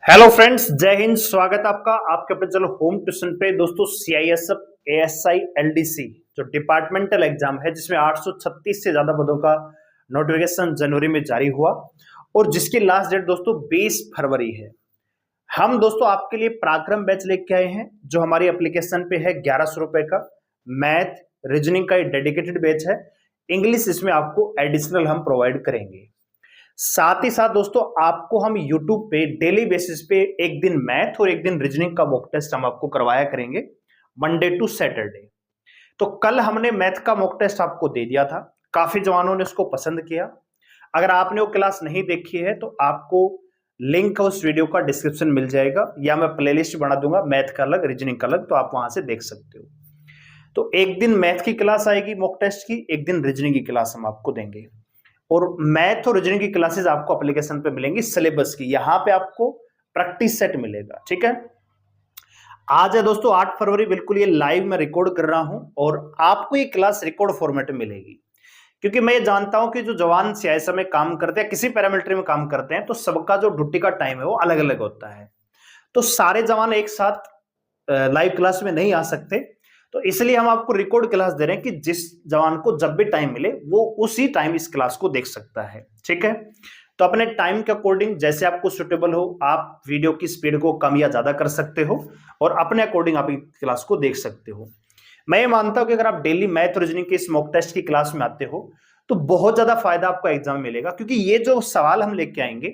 Hello friends, जय हिंद। स्वागत आपका आपके अपने चलो होम ट्यूशन पे। दोस्तों सीआईएसएफ एएसआई एलडीसी जो डिपार्टमेंटल एग्जाम है जिसमें 836 से ज्यादा पदों का नोटिफिकेशन जनवरी में जारी हुआ और जिसकी लास्ट डेट दोस्तों 20 फरवरी है। हम दोस्तों आपके लिए पराक्रम बैच लेके आए हैं जो हमारी एप्लीकेशन पे है 1100 रुपए का। मैथ रीजनिंग का डेडिकेटेड बैच है। इंग्लिश इसमें आपको एडिशनल हम प्रोवाइड करेंगे। साथ ही साथ दोस्तों आपको हम YouTube पे डेली बेसिस पे एक दिन मैथ और एक दिन रीजनिंग का मॉक टेस्ट हम आपको करवाया करेंगे मंडे टू सैटरडे। तो कल हमने मैथ का मॉक टेस्ट आपको दे दिया था, काफी जवानों ने उसको पसंद किया। अगर आपने वो क्लास नहीं देखी है तो आपको लिंक उस वीडियो का डिस्क्रिप्शन मिल जाएगा या मैं प्लेलिस्ट बना दूंगा, मैथ का अलग रीजनिंग का अलग, तो आप वहां से देख सकते हो। तो एक दिन मैथ की क्लास आएगी मॉक टेस्ट की, एक दिन रीजनिंग की क्लास हम आपको देंगे और मैथ और रीजनिंग की क्लासेस आपको एप्लीकेशन पे मिलेंगी सिलेबस की। यहां पे आपको प्रैक्टिस सेट मिलेगा, ठीक है। आज है दोस्तों 8 फरवरी, बिल्कुल ये लाइव में रिकॉर्ड कर रहा हूं और आपको ये क्लास रिकॉर्ड फॉर्मेट में मिलेगी क्योंकि मैं ये जानता हूं कि जो जवान सीआईएसएफ में काम करते हैं, किसी पैरामिलिट्री में काम करते हैं, तो सबका जो ड्यूटी का टाइम है वो अलग अलग होता है। तो सारे जवान एक साथ लाइव क्लास में नहीं आ सकते, तो इसलिए हम आपको रिकॉर्ड क्लास दे रहे हैं कि जिस जवान को जब भी टाइम मिले वो उसी टाइम इस क्लास को देख सकता है, ठीक है। तो अपने टाइम के अकॉर्डिंग जैसे आपको सुटेबल हो आप वीडियो की स्पीड को कम या ज्यादा कर सकते हो और अपने अकॉर्डिंग आप क्लास को देख सकते हो। मैं ये मानता हूं कि अगर आप डेली मैथ रीजनिंग के स्मॉक टेस्ट की क्लास में आते हो तो बहुत ज्यादा फायदा आपको एग्जाम में मिलेगा, क्योंकि ये जो सवाल हम लेके आएंगे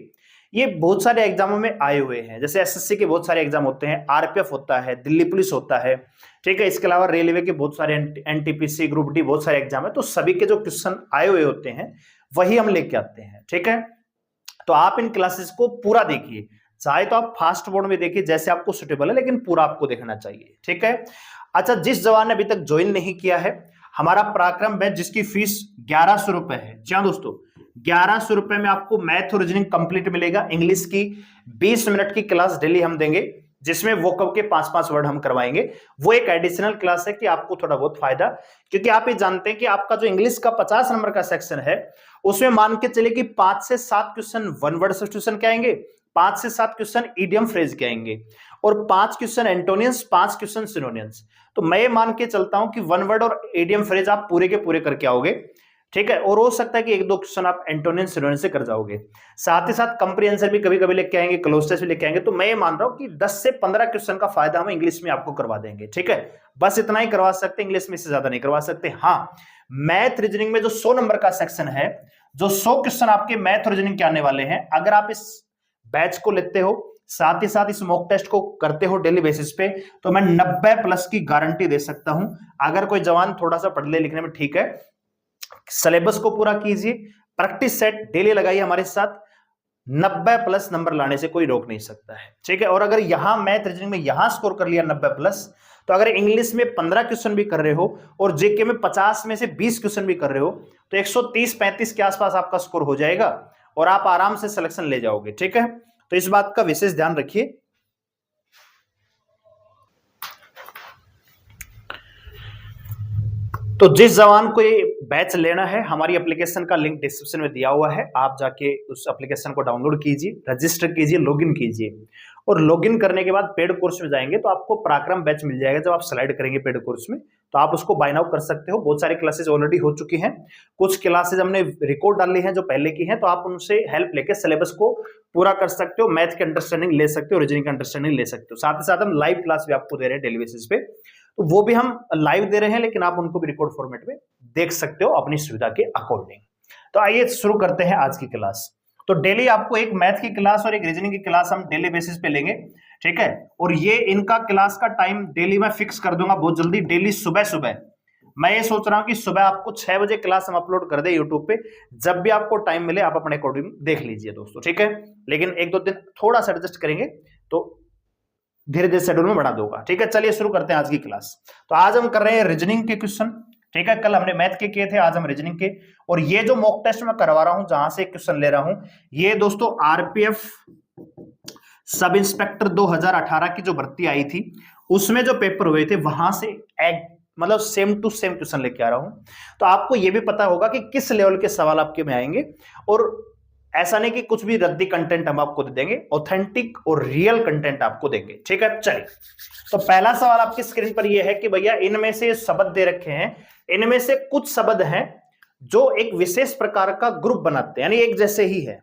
ये बहुत सारे एग्जामों में आए हुए हैं। जैसे एसएससी के बहुत सारे एग्जाम होते हैं, आरपीएफ होता है, दिल्ली पुलिस होता है, ठीक है। इसके अलावा रेलवे के बहुत सारे एनटीपीसी, ग्रुप डी, बहुत सारे एग्जाम है, तो सभी के जो क्वेश्चन आए हुए होते हैं वही हम लेके आते हैं, ठीक है। तो आप इन क्लासेस को पूरा देखिए, चाहे तो आप फास्ट मोड में देखिए जैसे आपको सुटेबल है, लेकिन पूरा आपको देखना चाहिए, ठीक है। अच्छा, जिस जवान ने अभी तक ज्वाइन नहीं किया है हमारा पराक्रम बैच जिसकी फीस 1100 रुपए है, जी हाँ दोस्तों 1100 रुपए में आपको मैथ और रीजनिंग कंप्लीट मिलेगा। इंग्लिश की 20 मिनट की क्लास डेली हम देंगे जिसमें वोकअप के 5-5 वर्ड हम करवाएंगे। वो एक एडिशनल क्लास है कि आपको थोड़ा बहुत फायदा, क्योंकि आप ये जानते हैं कि आपका जो इंग्लिश का 50 नंबर का सेक्शन है उसमें मान के चले कि 5 से 7 क्वेश्चन वन वर्ड सब्स्टिट्यूशन के आएंगे, 5 से 7 क्वेश्चन इडियम फ्रेज के आएंगे और 5 क्वेश्चन एंटोनियंस, 5 क्वेश्चन सिनोनियंस। तो मैं ये मान के चलता हूं कि वन वर्ड और इडियम फ्रेज आप पूरे के पूरे करके आओगे, ठीक है। और हो सकता है कि एक दो क्वेश्चन आप एंटोनियन सिनोनियन से कर जाओगे। साथ ही साथ कंप्रीहेंशन भी कभी कभी लेके आएंगे, क्लोज टेस्ट भी लेके आएंगे। तो मैं ये मान रहा हूं कि 10 से 15 क्वेश्चन का फायदा हम इंग्लिश में आपको करवा देंगे, ठीक है। बस इतना ही करवा सकते, इंग्लिश में इससे ज्यादा नहीं करवा सकते। हाँ, मैथ रीजनिंग में जो 100 नंबर का सेक्शन है, जो 100 क्वेश्चन आपके मैथ और रीजनिंग के आने वाले हैं, अगर आप इस बैच को लेते हो साथ ही साथ इस मॉक टेस्ट को करते हो डेली बेसिस पे, तो मैं 90 प्लस की गारंटी दे सकता हूं। अगर कोई जवान थोड़ा सा पढ़ने लिखने में ठीक है, सिलेबस को पूरा कीजिए, प्रैक्टिस सेट डेली लगाइए हमारे साथ, 90 प्लस नंबर लाने से कोई रोक नहीं सकता है, ठीक है। और अगर यहां मैथ रीजनिंग में यहां स्कोर कर लिया 90 प्लस, तो अगर इंग्लिश में 15 क्वेश्चन भी कर रहे हो और जीके में 50 में से 20 क्वेश्चन भी कर रहे हो तो 130-35 के आसपास आपका स्कोर हो जाएगा और आप आराम से सिलेक्शन ले जाओगे, ठीक है। तो इस बात का विशेष ध्यान रखिए। तो जिस जवान को ये बैच लेना है, हमारी एप्लीकेशन का लिंक डिस्क्रिप्शन में दिया हुआ है, आप जाके उस एप्लीकेशन को डाउनलोड कीजिए, रजिस्टर कीजिए, लॉगिन कीजिए और लॉगिन करने के बाद पेड कोर्स में जाएंगे तो आपको पराक्रम बैच मिल जाएगा। जब आप स्लाइड करेंगे पेड कोर्स में तो आप उसको बाय नाउ कर सकते हो। बहुत सारी क्लासेस ऑलरेडी हो चुकी हैं, कुछ क्लासेस हमने रिकॉर्ड डाली हैं जो पहले की हैं, तो आप उनसे हेल्प लेके सिलेबस को पूरा कर सकते हो, मैथ की अंडरस्टैंडिंग ले सकते हो, रीजनिंग की अंडरस्टैंडिंग ले सकते हो। साथ ही साथ हम लाइव क्लास भी आपको दे रहे हैं डेली बेसिस पे, तो वो भी हम लाइव दे रहे हैं, लेकिन आप उनको भी रिकॉर्ड फॉर्मेट में देख सकते हो अपनी सुविधा के अकॉर्डिंग। तो आइए शुरू करते हैं आज की क्लास। तो डेली आपको एक मैथ की क्लास और एक रीजनिंग की क्लास हम डेली बेसिस पे लेंगे, ठीक है। और ये इनका क्लास का टाइम डेली मैं फिक्स कर दूंगा बहुत जल्दी, डेली सुबह सुबह। मैं ये सोच रहा हूं कि सुबह आपको 6 बजे क्लास हम अपलोड कर दे यूट्यूब पे, जब भी आपको टाइम मिले आप अपने अकॉर्डिंग देख लीजिए दोस्तों, ठीक है। लेकिन एक दो दिन थोड़ा सा एडजस्ट करेंगे तो धीरे धीरे शेड्यूल में बढ़ा दूंगा, ठीक है। चलिए शुरू करते हैं आज की क्लास। तो आज हम कर रहे हैं रीजनिंग के क्वेश्चन, ठीक है। कल हमने मैथ के किए थे, आज हम रीजनिंग के। और ये जो मॉक टेस्ट मैं करवा रहा हूं, जहां से क्वेश्चन ले रहा हूं, ये दोस्तों आरपीएफ सब इंस्पेक्टर 2018 की जो भर्ती आई थी उसमें जो पेपर हुए थे वहां से मतलब सेम टू सेम क्वेश्चन लेके आ रहा हूं। तो आपको ये भी पता होगा कि किस लेवल के सवाल आपके में आएंगे और ऐसा नहीं कि कुछ भी रद्दी कंटेंट हम आपको दे देंगे, ऑथेंटिक और रियल कंटेंट आपको देंगे। ठीक है, चलिए। तो पहला सवाल आपकी स्क्रीन पर यह है कि भैया इनमें से शब्द दे रखे हैं, इनमें से कुछ शब्द हैं जो एक विशेष प्रकार का ग्रुप बनाते हैं, यानी एक जैसे ही है,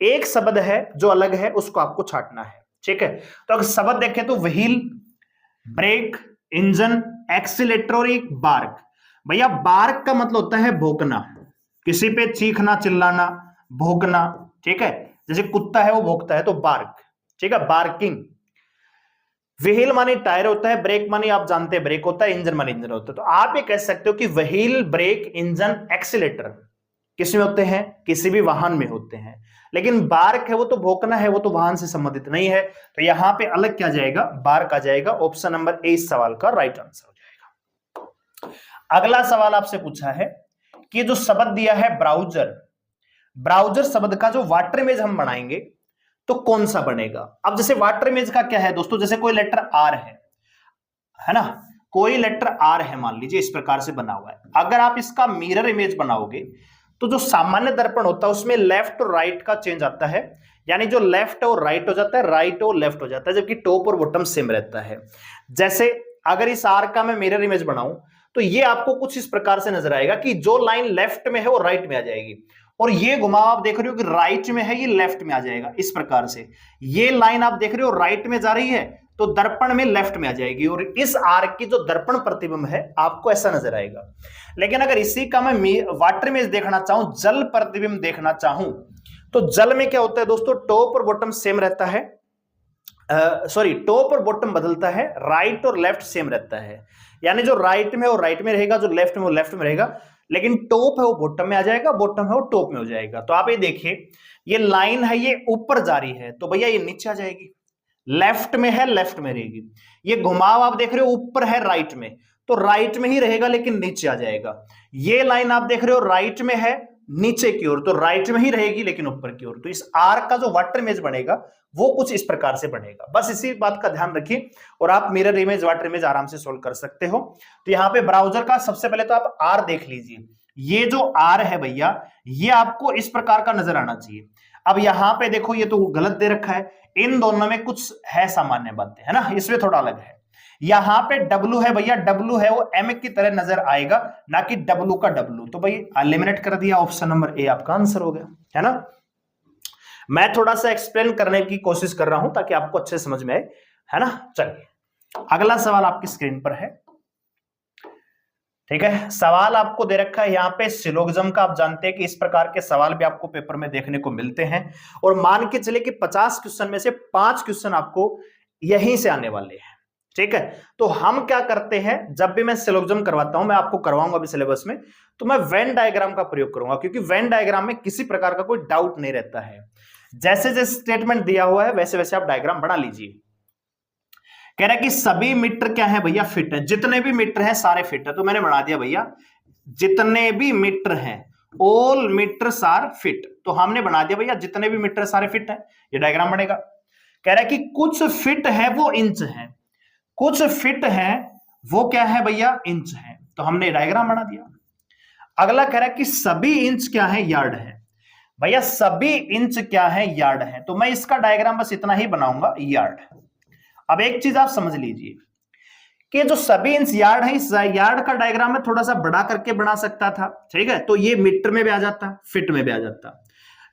एक शब्द है जो अलग है, उसको आपको छांटना है। ठीक है, तो अगर शब्द देखें तो व्हील, ब्रेक, इंजन, एक्सीलेटर और एक बार्क। भैया बार्क का मतलब होता है भौंकना, किसी पे चीखना, चिल्लाना, भौंकना। ठीक है, जैसे कुत्ता है वो भौंकता है तो बार्क। ठीक है, बार्किंग। व्हील माने टायर होता है, ब्रेक माने आप जानते हैं ब्रेक होता है, इंजन माने इंजन होता है। तो आप ये कह सकते हो कि व्हील, ब्रेक, इंजन, एक्सीलेटर किसमें होते हैं? किसी भी वाहन में होते हैं। लेकिन बार्क है वो तो भौंकना है, वो तो वाहन से संबंधित नहीं है। तो यहां पे अलग क्या जाएगा? बार्क आ जाएगा। ऑप्शन नंबर ए इस सवाल का राइट आंसर हो जाएगा। अगला सवाल आपसे पूछा है कि जो शब्द दिया है ब्राउजर, ब्राउजर शब्द का जो वाटर इमेज हम बनाएंगे तो कौन सा बनेगा? अब जैसे वाटर इमेज का क्या है दोस्तों, जैसे कोई लेटर आर है ना, कोई लेटर आर है मान लीजिए, इस प्रकार से बना हुआ है। अगर आप इसका मिरर इमेज बनाओगे तो जो सामान्य दर्पण होता है उसमें लेफ्ट और राइट का चेंज आता है, यानी जो लेफ्ट है वो राइट हो जाता है, राइट और लेफ्ट हो जाता है, जबकि टॉप और बॉटम सेम रहता है। जैसे अगर इस आर का मैं मिरर इमेज बनाऊं तो ये आपको कुछ इस प्रकार से नजर आएगा कि जो लाइन लेफ्ट में है वो राइट में आ जाएगी, और ये घुमाव आप देख रहे हो कि राइट में है, ये लेफ्ट में आ जाएगा। इस प्रकार से ये लाइन आप देख रहे हो राइट में जा रही है तो दर्पण में लेफ्ट में आ जाएगी, और इस आर की जो दर्पण प्रतिबिंब है आपको ऐसा नजर आएगा। लेकिन अगर इसी का मैं वाटर इमेज देखना चाहूं, जल प्रतिबिंब देखना चाहूं, तो जल में क्या होता है दोस्तों, टॉप और बॉटम सेम रहता है, सॉरी टॉप और बॉटम बदलता है, राइट और लेफ्ट सेम रहता है, यानी जो राइट में वो राइट में रहेगा, जो लेफ्ट में वो लेफ्ट में रहेगा, लेकिन टॉप है वो बॉटम में आ जाएगा, बॉटम है वो टॉप में हो जाएगा। तो आप ये देखिए, ये लाइन है ये ऊपर जा रही है तो भैया ये नीचे आ जाएगी, लेफ्ट में है लेफ्ट में रहेगी। ये घुमाव आप देख रहे हो ऊपर है राइट में तो राइट में ही रहेगा लेकिन नीचे आ जाएगा। ये लाइन आप देख रहे हो राइट में है नीचे की ओर तो राइट में ही रहेगी लेकिन ऊपर की ओर। तो इस आर का जो वाटर इमेज बनेगा वो कुछ इस प्रकार से बनेगा। बस इसी बात का ध्यान रखिए और आप मिरर इमेज, वाटर इमेज आराम से सोल्व कर सकते हो। तो यहाँ पे ब्राउजर का सबसे पहले तो आप आर देख लीजिए, ये जो आर है भैया ये आपको इस प्रकार का नजर आना चाहिए। अब यहां पे देखो ये तो गलत दे रखा है, इन दोनों में कुछ है सामान्य बातें, है ना, इसमें थोड़ा अलग है। यहां पे डब्लू है भैया, डब्लू है वो एम की तरह नजर आएगा, ना कि डब्लू का डब्लू। तो भाई एलिमिनेट कर दिया, ऑप्शन नंबर ए आपका आंसर हो गया, है ना। मैं थोड़ा सा एक्सप्लेन करने की कोशिश कर रहा हूं ताकि आपको अच्छे समझ में आए, है ना। चलिए अगला सवाल आपकी स्क्रीन पर है। ठीक है, सवाल आपको दे रखा है यहाँ पे सिलोगिज्म का। आप जानते हैं कि इस प्रकार के सवाल भी आपको पेपर में देखने को मिलते हैं, और मान के चले कि 50 क्वेश्चन में से 5 क्वेश्चन आपको यहीं से आने वाले हैं। ठीक है, तो हम क्या करते हैं, जब भी मैं सिलोगिज्म करवाता हूं, मैं आपको करवाऊंगा अभी सिलेबस में, तो मैं वेन डायग्राम का प्रयोग करूंगा, क्योंकि वेन डायग्राम में किसी प्रकार का कोई डाउट नहीं रहता है। जैसे जैसे स्टेटमेंट दिया हुआ है वैसे वैसे आप डायग्राम बना लीजिए। कह रहा है कि सभी मीटर क्या है भैया, फिट है, जितने भी मीटर हैं सारे फिट है। तो मैंने बना दिया भैया जितने भी मीटर हैं, ऑल मीटर्स आर फिट। तो हमने बना दिया भैया जितने भी मीटर सारे फिट है, ये डायग्राम बनेगा। कह रहा है कि कुछ फिट है वो इंच है, कुछ फिट है वो क्या है भैया, इंच है। तो हमने डायग्राम बना दिया। अगला कह रहा है कि सभी इंच क्या है, यार्ड है। भैया सभी इंच क्या है, यार्ड है। तो मैं इसका डायग्राम बस इतना ही बनाऊंगा, यार्ड। अब एक चीज आप समझ लीजिए कि जो सभी इंच यार्ड है, इस यार्ड का डायग्राम में थोड़ा सा बड़ा करके बना सकता था। ठीक है, तो ये मीटर में भी आ जाता, फिट में भी आ जाता।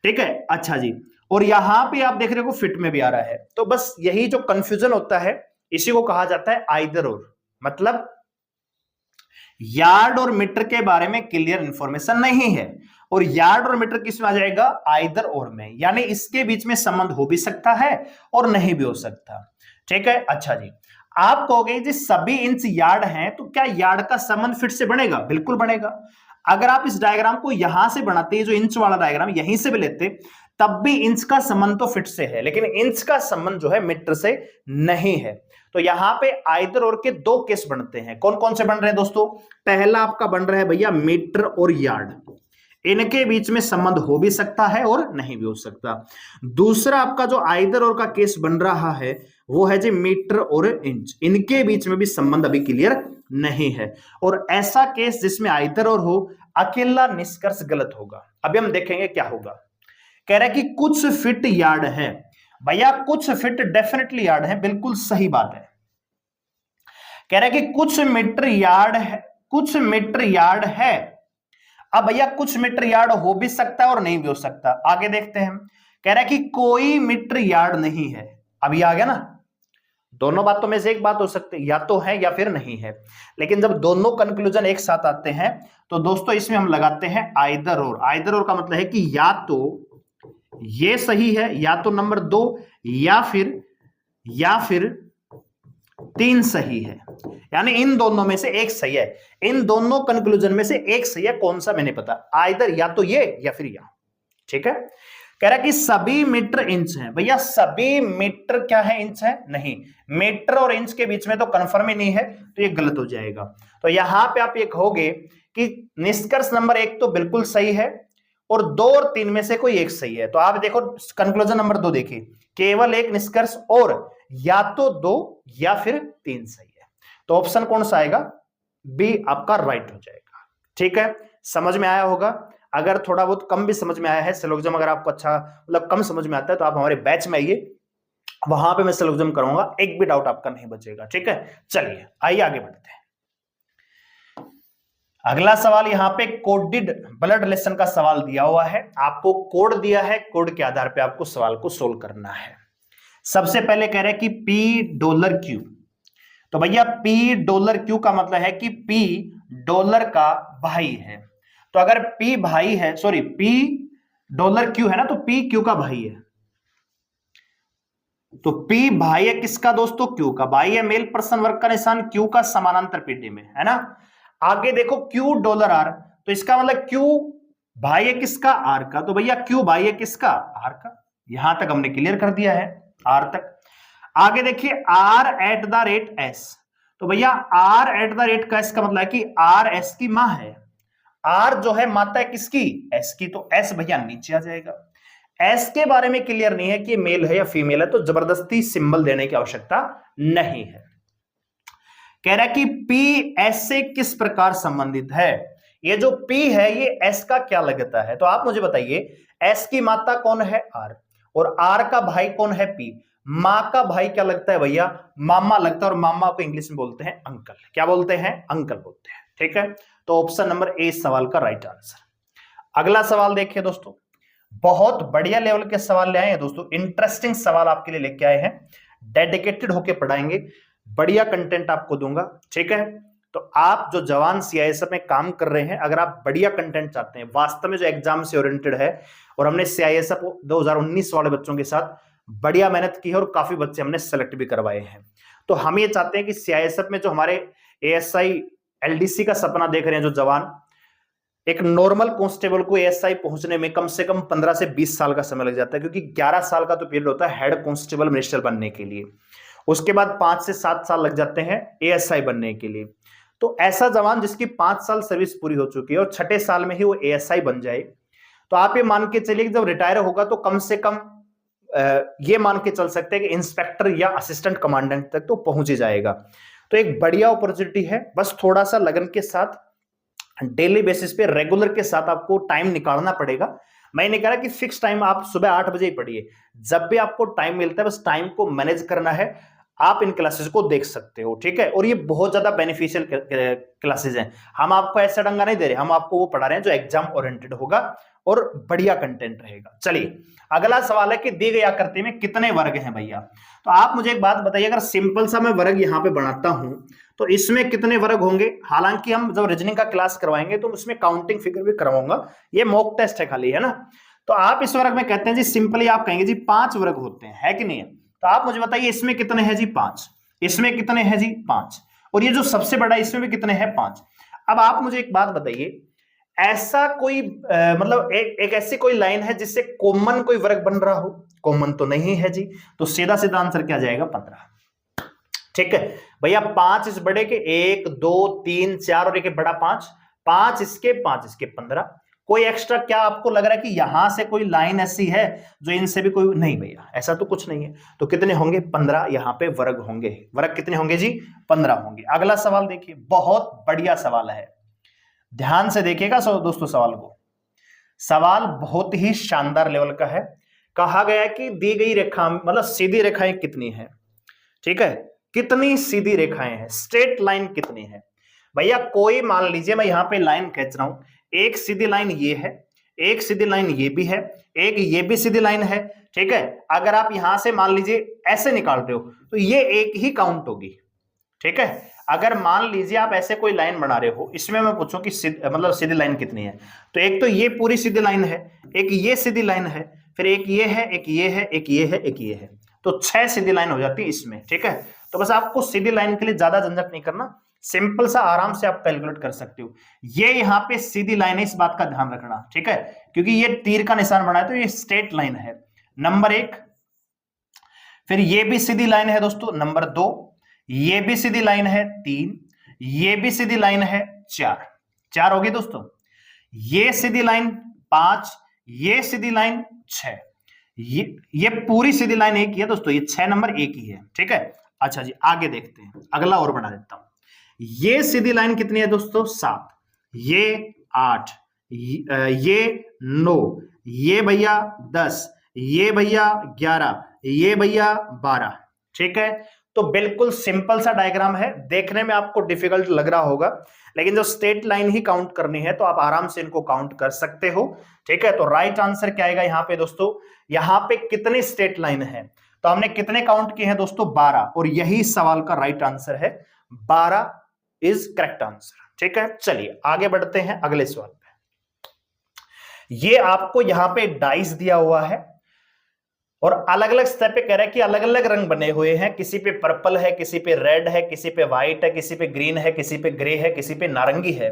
ठीक है, अच्छा जी, और यहां पे आप देख रहे हो फिट में भी आ रहा है। तो बस यही जो कंफ्यूजन होता है इसी को कहा जाता है आइदर और, मतलब यार्ड और मीटर के बारे में क्लियर इंफॉर्मेशन नहीं है, और यार्ड और मीटर किस में आ जाएगा, आइदर और में, यानी इसके बीच में संबंध हो भी सकता है और नहीं भी हो सकता। ठीक है, अच्छा जी, आप कहोगे जी सभी इंच यार्ड हैं तो क्या यार्ड का संबंध फिट से बनेगा? बिल्कुल बनेगा। अगर आप इस डायग्राम को यहां से बनाते, जो इंच वाला डायग्राम यहीं से भी लेते, तब भी इंच का संबंध तो फिट से है, लेकिन इंच का संबंध जो है मीटर से नहीं है। तो यहां पे आइदर और के दो केस बनते हैं। कौन कौन से बन रहे हैं दोस्तों? पहला आपका बन रहा है भैया मीटर और यार्ड, इनके बीच में संबंध हो भी सकता है और नहीं भी हो सकता। दूसरा आपका जो आइदर और का केस बन रहा है वो है जी मीटर और इंच, इनके बीच में भी संबंध अभी क्लियर नहीं है। और ऐसा केस जिसमें आइदर और हो, अकेला निष्कर्ष गलत होगा। अभी हम देखेंगे क्या होगा। कह रहा है कि कुछ फीट यार्ड है। भैया कुछ फीट डेफिनेटली यार्ड है, बिल्कुल सही बात है। कह रहा है कि कुछ मीटर यार्ड है, कुछ मीटर यार्ड है। अब भैया कुछ मीटर यार्ड हो भी सकता है और नहीं भी हो सकता, आगे देखते हैं। कह रहा है कि कोई मीटर यार्ड नहीं है। अब ये आ गया ना, दोनों बातों में से एक बात हो सकती है, या तो है या फिर नहीं है। लेकिन जब दोनों कंक्लूजन एक साथ आते हैं तो दोस्तों इसमें हम लगाते हैं आइदर और। आइदर और का मतलब है कि या तो ये सही है, या तो नंबर 2, या फिर 3 सही है। यानी इन दोनों में से एक सही है, इन दोनों कंक्लूजन में से एक सही है। कौन सा मैंने पता, आइदर या तो ये या फिर या। ठीक है। कह रहा है कि सभी मीटर इंच हैं। भैया सभी मीटर क्या है, इंच है? नहीं, मीटर और इंच के बीच में तो कंफर्म ही नहीं है, तो ये गलत हो जाएगा। तो यहां पे आप ये कहोगे कि निष्कर्ष नंबर 1 तो बिल्कुल सही है और 2 और 3 में से कोई एक सही है। तो आप देखो कंक्लूजन नंबर 2 देखिए, केवल एक निष्कर्ष और या तो 2 या फिर 3 सही है। तो ऑप्शन कौन सा आएगा? बी आपका राइट हो जाएगा। ठीक है, समझ में आया होगा। अगर थोड़ा बहुत कम भी समझ में आया है सिलोग्जम, अगर आपको अच्छा मतलब कम समझ में आता है तो आप हमारे बैच में आइए, वहां पे मैं सिलोग्जम कराऊंगा, एक भी डाउट आपका नहीं बचेगा। ठीक है, चलिए आइए आगे बढ़ते हैं। अगला सवाल यहां पे कोडेड ब्लड रिलेशन का सवाल दिया हुआ है, आपको कोड दिया है, कोड के आधार पे आपको सवाल को सोल्व करना है। सबसे पहले कह रहे हैं कि $P। तो भैया $P का मतलब है कि P डॉलर का भाई है। तो अगर P भाई है, सॉरी $P है ना, तो P Q का भाई है। तो P भाई है किसका दोस्तों? Q का। भाई है मेल पर्सन, वर्ग का निशान Q का समानांतर पीढ़ी में, है ना। आगे देखो $Q, तो इसका मतलब Q भाई है किसका? R का। तो भैया Q भाई है किसका? R का। यहां तक हमने क्लियर कर दिया है, R तक। आगे देखिए R@S। तो भैया R@ का इसका मतलब है कि R S की मां है। R जो है माता है किसकी? S की। तो S भैया नीचे आ जाएगा। S के बारे में क्लियर नहीं है कि मेल है या फीमेल है, तो जबरदस्ती सिंबल देने की आवश्यकता नहीं है। कह रहा है कि P S से किस प्रकार संबंधित है। ये जो P है ये S का क्या लगता है? तो आप मुझे बताइए, S की माता कौन है? R, और R का भाई कौन है? P। मां का भाई क्या लगता है भैया? मामा लगता है, और मामा को इंग्लिश में बोलते हैं अंकल। क्या बोलते हैं? अंकल बोलते हैं। ठीक है, तो ऑप्शन नंबर ए सवाल का राइट आंसर। अगला सवाल देखिए दोस्तों, बहुत बढ़िया लेवल के सवाल ले आए हैं दोस्तों, इंटरेस्टिंग सवाल आपके लिए लेके आए हैं, डेडिकेटेड होके पढ़ाएंगे, बढ़िया कंटेंट आपको दूंगा। ठीक है, तो आप जो जवान सीआईएसएफ में काम कर रहे हैं, अगर आप बढ़िया कंटेंट चाहते हैं, वास्तव में जो एग्जाम से ओरिएंटेड है, और हमने सीआईएसएफ 2019 वाले बच्चों के साथ बढ़िया मेहनत की है और काफी बच्चे हमने सेलेक्ट भी करवाए हैं, तो हम ये चाहते हैं कि सीआईएसएफ में जो हमारे एएसआई एलडीसी का सपना देख रहे हैं जो जवान, एक नॉर्मल कांस्टेबल को एएसआई पहुंचने में कम से कम 15 से 20 साल का समय लग जाता है, क्योंकि 11 साल का तो पीरियड होता है हेड कांस्टेबल मिनिस्टर बनने के लिए, उसके बाद 5 से 7 साल लग जाते हैं एएसआई बनने के लिए। तो ऐसा जवान जिसकी 5 साल सर्विस पूरी हो चुकी है और 6ठे साल में ही वो एएसआई बन जाए, तो आप ये मान के चलिए कि जब रिटायर होगा तो कम से कम ये मान के चल सकते हैं कि इंस्पेक्टर या असिस्टेंट कमांडेंट तक तो पहुंच ही जाएगा। तो एक बढ़िया अपॉर्चुनिटी है, बस थोड़ा सा लगन के साथ डेली बेसिस पे रेगुलर के साथ आपको टाइम निकालना पड़ेगा। मैं नहीं कह रहा कि फिक्स टाइम आप सुबह 8 बजे ही पढ़िए, जब भी आपको टाइम मिलता है बस टाइम को मैनेज करना है, आप इन क्लासेस को देख सकते हो। ठीक है, और ये बहुत ज्यादा बेनिफिशियल क्लासेस हैं, हम आपको ऐसा डंगा नहीं दे रहे, हम आपको वो पढ़ा रहे हैं जो एग्जाम ओरिएंटेड होगा और बढ़िया कंटेंट रहेगा। चलिए अगला सवाल है कि दी गई आकृति में कितने वर्ग हैं भैया। तो आप मुझे एक बात बताइए, अगर सिंपल सा मैं वर्ग यहां पे बनाता हूं तो इसमें कितने वर्ग होंगे। हालांकि हम जब रीजनिंग का क्लास करवाएंगे तो उसमें काउंटिंग फिगर भी करवाऊंगा, ये मॉक टेस्ट है खाली, है ना। तो आप इस वर्ग में कहते हैं जी, सिंपली आप कहेंगे जी 5 वर्ग होते हैं, है कि नहीं है। तो आप मुझे बताइए इसमें कितने हैं जी 5, इसमें कितने हैं जी 5, और ये जो सबसे बड़ा इसमें भी कितने हैं 5। अब आप मुझे एक बात बताइए, ऐसा कोई मतलब एक ऐसी कोई लाइन है जिससे कॉमन कोई वर्ग बन रहा हो। कॉमन तो नहीं है जी, तो सीधा सीधा आंसर क्या जाएगा 15। ठीक है भैया, 5 इस बड़े के 1 2 3 4 और एक बड़ा 5, 5 इसके 15। कोई एक्स्ट्रा क्या आपको लग रहा है कि यहां से कोई लाइन ऐसी है जो इनसे भी कोई नहीं भैया, ऐसा तो कुछ नहीं है। तो कितने होंगे 15 यहां पे वर्ग होंगे। वर्ग कितने होंगे जी 15 होंगे। अगला सवाल देखिए, बहुत बढ़िया सवाल है, ध्यान से देखिएगा दोस्तों सवाल को। सवाल बहुत ही शानदार लेवल का है। कहा गया कि दी गई रेखा मतलब सीधी रेखाएं कितनी है, ठीक है, कितनी सीधी रेखाएं हैं, स्ट्रेट लाइन कितनी है। भैया कोई मान लीजिए मैं यहां पे लाइन खींच रहा हूं, एक सीधी लाइन ये है, एक सीधी लाइन ये भी है, एक ये भी सीधी लाइन है, ठीक है। अगर आप यहां से मान लीजिए ऐसे निकाल रहे हो तो ये एक ही काउंट होगी, ठीक है। अगर मान लीजिए आप ऐसे कोई लाइन बना रहे हो, इसमें मैं पूछूं कि मतलब सीधी लाइन कितनी है, तो एक तो ये पूरी सीधी लाइन है, एक ये सीधी लाइन है, फिर एक ये है, एक ये है, एक ये है, एक ये है, तो 6 सीधी लाइन हो जाती है इसमें, ठीक है। तो बस आपको सीधी लाइन के लिए ज्यादा झंझट नहीं करना, सिंपल सा आराम से आप कैलकुलेट कर सकते हो। ये यहाँ पे सीधी लाइन है, इस बात का ध्यान रखना, ठीक है, क्योंकि ये तीर का निशान बना है तो ये स्ट्रेट लाइन है, नंबर 1। फिर ये भी सीधी लाइन है दोस्तों, नंबर 2। ये भी सीधी लाइन है 3, ये भी सीधी लाइन है 4, 4 हो गई दोस्तों। ये सीधी लाइन 5, ये सीधी लाइन 6, ये पूरी सीधी लाइन एक ही है दोस्तों, ये 6 नंबर एक ही है, ठीक है। अच्छा जी आगे देखते हैं, अगला और बना देता हूं। ये सीधी लाइन कितनी है दोस्तों, 7, ये 8, ये 9, ये भैया 10, ये भैया 11, ये भैया 12, ठीक है। तो बिल्कुल सिंपल सा डायग्राम है, देखने में आपको डिफिकल्ट लग रहा होगा, लेकिन जो स्ट्रेट लाइन ही काउंट करनी है तो आप आराम से इनको काउंट कर सकते हो, ठीक है। तो राइट आंसर क्या आएगा यहाँ पे दोस्तों, यहाँ पे कितनी स्ट्रेट लाइन है, तो हमने कितने काउंट किए हैं दोस्तों, 12, और यही सवाल का राइट आंसर है, 12 इज करेक्ट आंसर, ठीक है। चलिए आगे बढ़ते हैं अगले सवाल पे। ये आपको यहां पे डाइस दिया हुआ है और अलग अलग स्तर पे कह रहा है कि अलग अलग रंग बने हुए हैं, किसी पे पर्पल है, किसी पे रेड है, किसी पे व्हाइट है, किसी पे ग्रीन है, किसी पे ग्रे है, किसी पे नारंगी है,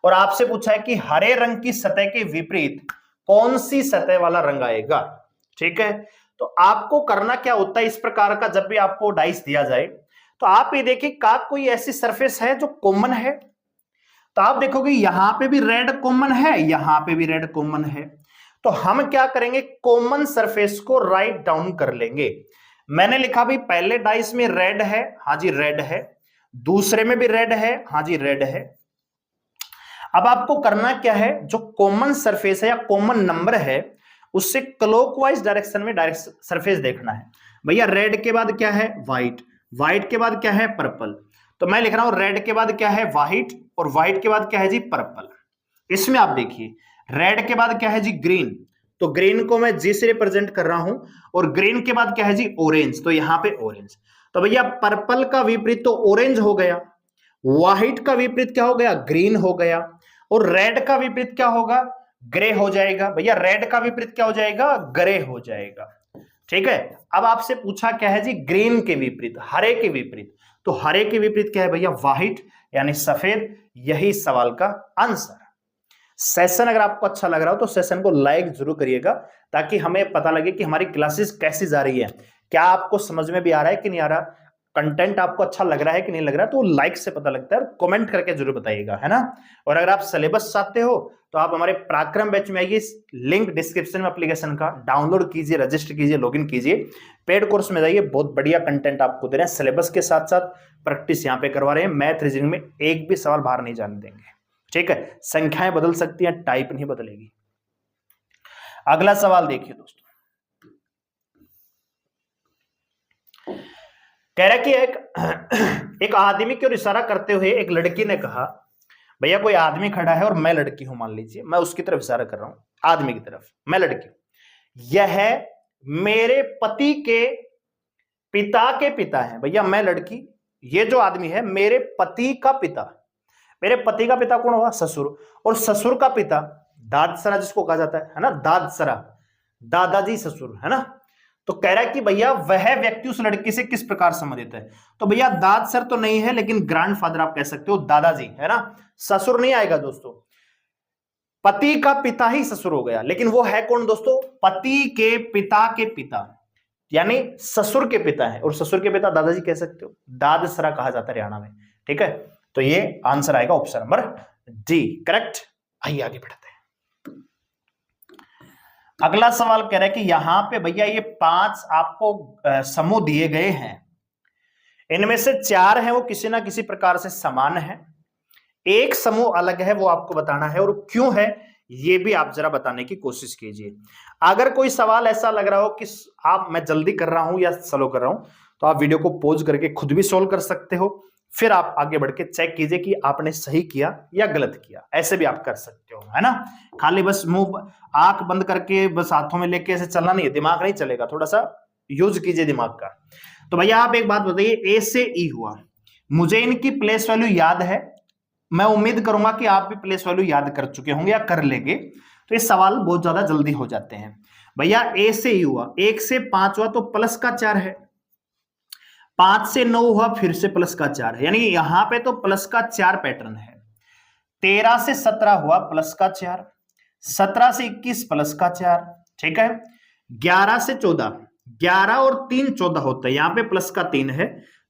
और आपसे पूछा है कि हरे रंग की सतह के विपरीत कौन सी सतह वाला रंग आएगा, ठीक है। तो आपको करना क्या होता है इस प्रकार का, जब भी आपको डाइस दिया जाए तो आप ये देखिए का कोई ऐसी सरफेस है जो कॉमन है, तो आप देखोगे यहां पे भी रेड कॉमन है, यहां पे भी रेड कॉमन है, तो हम क्या करेंगे, कॉमन सरफेस को राइट डाउन कर लेंगे। मैंने लिखा भी पहले डाइस में रेड है, हाँ जी रेड है, दूसरे में भी रेड है, हाँ जी रेड है। अब आपको करना क्या है, जो कॉमन सरफेस है या कॉमन नंबर है उससे क्लॉकवाइज डायरेक्शन में डायरेक्ट सरफेस देखना है। भैया रेड के बाद क्या है, व्हाइट, व्हाइट के बाद क्या है, पर्पल, तो मैं लिख रहा हूं रेड के बाद क्या है, व्हाइट, और व्हाइट के बाद क्या है जी, पर्पल। इसमें आप देखिए रेड के बाद क्या है जी, ग्रीन, तो ग्रीन को मैं जी से रिप्रेजेंट कर रहा हूं, और ग्रीन के बाद क्या है जी, ऑरेंज, तो यहां पे ऑरेंज। तो भैया पर्पल का विपरीत तो ऑरेंज हो गया, व्हाइट का विपरीत क्या हो गया, ग्रीन हो गया, और रेड का विपरीत क्या होगा, ग्रे हो जाएगा। भैया रेड का विपरीत क्या हो जाएगा, ग्रे हो जाएगा, ठीक है। अब आपसे पूछा क्या है जी, ग्रीन के विपरीत, हरे के विपरीत, तो हरे के विपरीत क्या है भैया, व्हाइट यानी सफेद, यही सवाल का आंसर। सेशन अगर आपको अच्छा लग रहा हो तो सेशन को लाइक जरूर करिएगा, ताकि हमें पता लगे कि हमारी क्लासेस कैसी जा रही है, क्या आपको समझ में भी आ रहा है कि नहीं आ रहा, कंटेंट आपको अच्छा लग रहा है कि नहीं लग रहा, तो लाइक से पता लगता है, और कमेंट करके जरूर बताइएगा, है ना। और अगर आप सिलेबस चाहते हो तो आप हमारे पराक्रम बैच में आइए, लिंक डिस्क्रिप्शन में एप्लीकेशन का डाउनलोड कीजिए, रजिस्टर कीजिए, लॉगिन कीजिए, पेड कोर्स में जाइए, बहुत बढ़िया कंटेंट आपको दे रहे हैं, सिलेबस के साथ साथ प्रैक्टिस यहाँ पे करवा रहे हैं, मैथ रीजनिंग में एक भी सवाल बाहर नहीं जाने देंगे, ठीक है। संख्याएं बदल सकती हैं, टाइप नहीं बदलेगी। अगला सवाल देखिए दोस्तों, कह रहा है कि एक आदमी की ओर इशारा करते हुए एक लड़की ने कहा, भैया कोई आदमी खड़ा है और मैं लड़की हूं, मान लीजिए मैं उसकी तरफ इशारा कर रहा हूं, आदमी की तरफ, मैं लड़की हूं, यह मेरे पति के पिता के पिता है। भैया मैं लड़की, ये जो आदमी है मेरे पति का पिता, मेरे पति का पिता कौन होगा, ससुर, और ससुर का पिता दादसरा जिसको कहा जाता है ना, दादसरा, दादाजी ससुर, है ना। तो कह रहा है कि भैया वह व्यक्ति उस लड़की से किस प्रकार संबंधित है, तो भैया दादसर तो नहीं है, लेकिन ग्रैंडफादर आप कह सकते हो, दादाजी, है ना, ससुर नहीं आएगा दोस्तों, पति का पिता ही ससुर हो गया, लेकिन वो है कौन दोस्तों, पति के पिता, यानी ससुर के पिता है, और ससुर के पिता दादाजी कह सकते हो, दादसरा कहा जाता है हरियाणा में, ठीक है। तो ये आंसर आएगा ऑप्शन नंबर डी, करेक्ट। आइए आगे बढ़ते हैं। अगला सवाल कह रहा है कि यहां पे भैया ये 5 आपको समूह दिए गए हैं, इनमें से 4 हैं वो किसी ना किसी प्रकार से समान है, एक समूह अलग है वो आपको बताना है, और क्यों है ये भी आप जरा बताने की कोशिश कीजिए। अगर कोई सवाल ऐसा लग रहा हो कि मैं जल्दी कर रहा हूं या स्लो कर रहा हूं, तो आप वीडियो को पॉज करके खुद भी सॉल्व कर सकते हो, फिर आप आगे बढ़ के चेक कीजिए कि आपने सही किया या गलत किया। ऐसे भी आप कर सकते हो, है ना। खाली बस मुंह आंख बंद करके बस हाथों में लेके ऐसे चलना नहीं है, दिमाग नहीं चलेगा, थोड़ा सा यूज कीजिए दिमाग का। तो भैया आप एक बात बताइए, ए से ई हुआ, मुझे इनकी प्लेस वैल्यू याद है, मैं उम्मीद करूंगा कि आप भी प्लेस वैल्यू याद कर चुके होंगे या कर लेंगे, तो ये सवाल बहुत ज्यादा जल्दी हो जाते हैं। भैया ए से ई हुआ, 1 से 5 हुआ तो प्लस का 4 है, 5 से 9 हुआ फिर से प्लस का 4 है, यानी यहां पे तो प्लस का 4 पैटर्न है। 13 से 17 हुआ प्लस का 4, 17 से 21 प्लस का 4, ठीक है। 11 से 14, 11 और 3 14 होता है, यहां पे प्लस का 3 है।